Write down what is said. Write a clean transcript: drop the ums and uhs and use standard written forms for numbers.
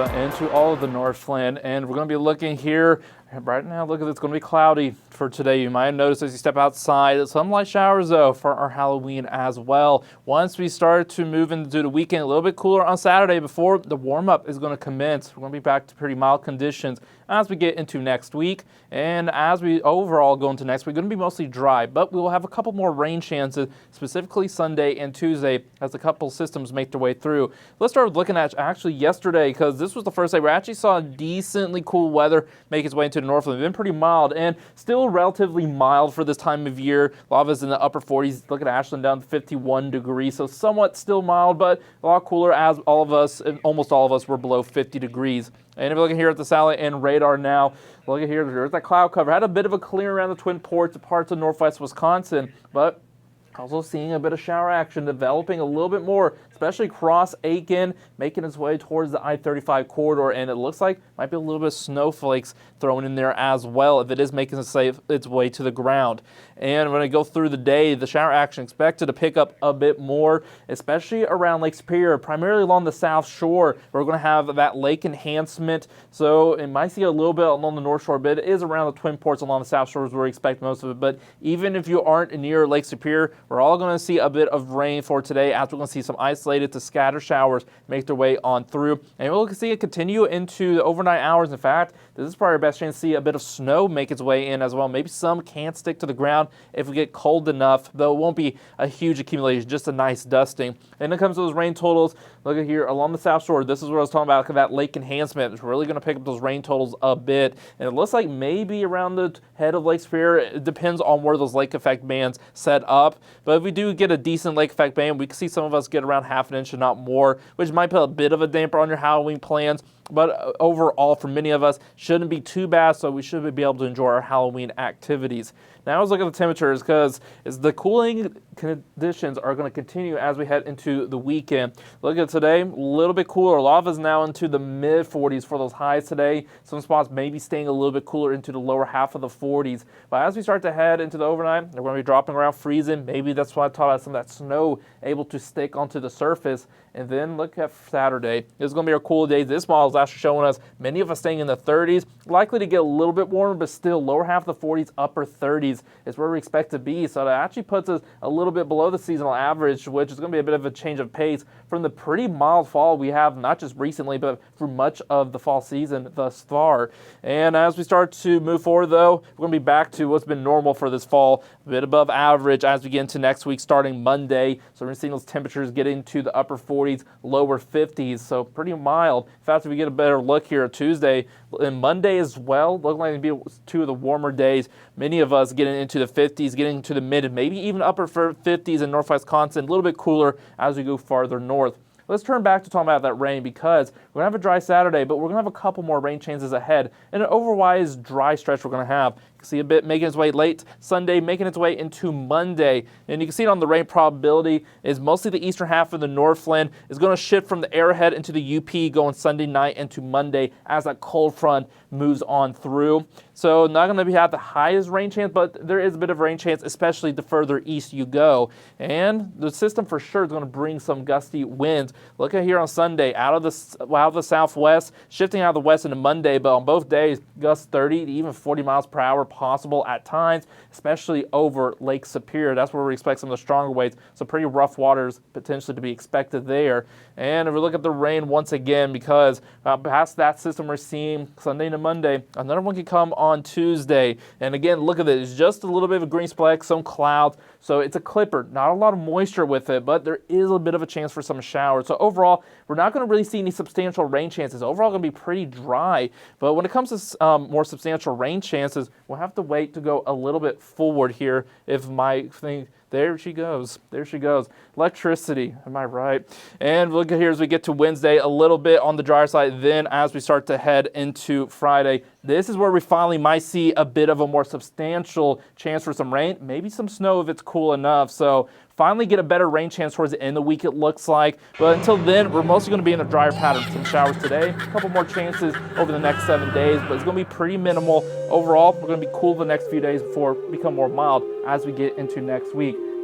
into all of the Northland, and we're going to be looking here. Right now, look at it's going to be cloudy for today. You might have noticed as you step outside, some light showers though for our Halloween as well. Once we start to move into the weekend, a little bit cooler on Saturday before the warm-up is going to commence. We're going to be back to pretty mild conditions as we get into next week. And as we overall go into next week, going to be mostly dry, but we will have a couple more rain chances, specifically Sunday and Tuesday, as a couple systems make their way through. Let's start looking at actually yesterday, because this was the first day we actually saw decently cool weather make its way into the Northland. It's been pretty mild and still relatively mild for this time of year. A lot of us in the upper 40s. Look at Ashland down to 51 degrees, so somewhat still mild, but a lot cooler as all of us, and almost all of us, were below 50 degrees. And if you're looking here at the satellite and radar now, look at here, there's that cloud cover. Had a bit of a clear around the Twin Ports, parts of northwest Wisconsin, but also seeing a bit of shower action developing a little bit more, especially across Aiken, making its way towards the I-35 corridor, and it looks like might be a little bit of snowflakes thrown in there as well if it is making its way to the ground. And when I go through the day, the shower action expected to pick up a bit more, especially around Lake Superior, primarily along the South Shore. We're going to have that lake enhancement, so it might see a little bit along the North Shore, but it is around the Twin Ports along the South Shore is where we expect most of it. But even if you aren't near Lake Superior, we're all going to see a bit of rain for today, as we're going to see some isolated to scattered showers make their way on through. And we'll see it continue into the overnight hours. In fact, this is probably our best chance to see a bit of snow make its way in as well. Maybe some can't stick to the ground if we get cold enough, though it won't be a huge accumulation, just a nice dusting. And when it comes to those rain totals, look at here along the South Shore. This is what I was talking about, that lake enhancement. It's really going to pick up those rain totals a bit. And it looks like maybe around the head of Lake Superior. It depends on where those lake effect bands set up. But if we do get a decent lake effect band, we can see some of us get around half an inch and not more, which might put a bit of a damper on your Halloween plans. But overall, for many of us, shouldn't be too bad, so we should be able to enjoy our Halloween activities. Now let's look at the temperatures, because the cooling conditions are going to continue as we head into the weekend. Look at today, a little bit cooler. A lot of us now into the mid-40s for those highs today. Some spots maybe staying a little bit cooler into the lower half of the 40s. But as we start to head into the overnight, they're going to be dropping around freezing. Maybe that's why I talked about some of that snow able to stick onto the surface. And then look at Saturday. It's going to be our cool days. This model is actually showing us many of us staying in the 30s. Likely to get a little bit warmer, but still lower half of the 40s, upper 30s is where we expect to be. So that actually puts us a little bit below the seasonal average, which is going to be a bit of a change of pace from the pretty mild fall we have, not just recently, but for much of the fall season thus far. And as we start to move forward, though, we're going to be back to what's been normal for this fall, a bit above average as we get into next week starting Monday. So we're seeing those temperatures get into the upper 40s, lower 50s, so pretty mild. In fact, if we get a better look here Tuesday and Monday as well, looking like it'll be two of the warmer days. Many of us getting into the 50s, getting into the mid and maybe even upper 50s in northwest Wisconsin, a little bit cooler as we go farther north. Let's turn back to talking about that rain, because we're going to have a dry Saturday, but we're going to have a couple more rain chances ahead and an otherwise dry stretch we're going to have. You can see a bit making its way late Sunday, making its way into Monday. And you can see it on the rain probability is mostly the eastern half of the Northland is going to shift from the Arrowhead into the UP going Sunday night into Monday as that cold front moves on through. So not going to have the highest rain chance, but there is a bit of rain chance, especially the further east you go. And the system for sure is going to bring some gusty winds. Look at here on Sunday, out of the southwest, shifting out of the west into Monday, but on both days, gusts 30 to even 40 miles per hour possible at times, especially over Lake Superior. That's where we expect some of the stronger waves, so pretty rough waters potentially to be expected there. And if we look at the rain once again, because past that system we're seeing Sunday to Monday, another one can come on Tuesday. And again, look at this, just a little bit of a green speck, some clouds, so it's a clipper, not a lot of moisture with it, but there is a bit of a chance for some showers. So overall, we're not going to really see any substantial rain chances. Overall, going to be pretty dry. But when it comes to more substantial rain chances, we'll have to wait to go a little bit forward here. If my thing, there she goes. There she goes. Electricity, am I right? And look at here as we get to Wednesday, a little bit on the drier side. Then as we start to head into Friday, this is where we finally might see a bit of a more substantial chance for some rain, maybe some snow if it's cool enough. So finally get a better rain chance towards the end of the week, it looks like. But until then, we're mostly going to be in a drier pattern. Some showers today, a couple more chances over the next 7 days, but it's going to be pretty minimal. Overall, we're going to be cool the next few days before it become more mild as we get into next week.